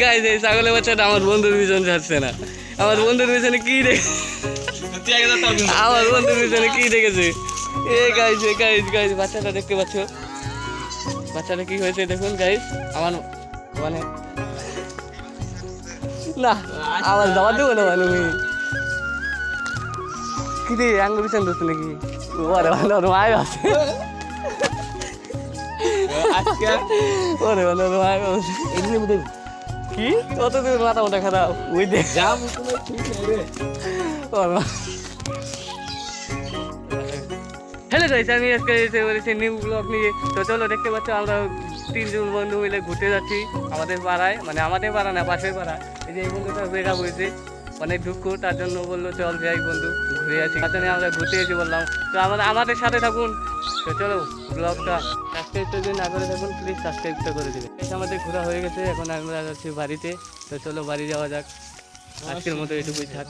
Guys এই ছাগলের বাচ্চাটা আমার বন্ধুর পিছনে যাচ্ছে না। আমার বন্ধুর পিছনে কি আমার বন্ধুর পিছনে কি দেখেছে? গাইস গাইস বাচ্চাটা দেখতে পাচ্ছ? বাচ্চাটা কি হয়েছে দেখুন গাইস। আমার মানে না আমার দাবার দেবো না মানে কি রে আঙ্গুর পিছনে ধরছে নাকি? ওরে ভালো মায় আছে ওরে ভালো মায় আছে কি কত দিন মাথা মোটা খারাপ ওই দেখ হ্যালো গাইস আমি আজকে এসে বলেছি নিউ ব্লগ নিয়ে। তো চলো দেখতে পাচ্ছ আমরা 3 জন বন্ধু মিলে ঘুরতে যাচ্ছি আমাদের পাড়ায়, মানে আমাদের পাড়া না পাশের পাড়া। এই যে এই বন্ধুটা ব্রেকআপ হয়েছে, অনেক দুঃখ, তার জন্য বললো চল যাই বন্ধু ঘুরে আসি। তার জন্য আমরা ঘুরতে এসে বললাম তো আমাদের সাথে থাকুন। তো চলো ব্লগটা সাবস্ক্রাইব যদি না করে থাকুন প্লিজ সাবস্ক্রাইবটা করে দেবেন। আমাদের ঘোরা হয়ে গেছে, এখন আমরা যাচ্ছি বাড়িতে। তো চলো বাড়ি যাওয়া যাক, আজকের মতো এটুকুই থাক।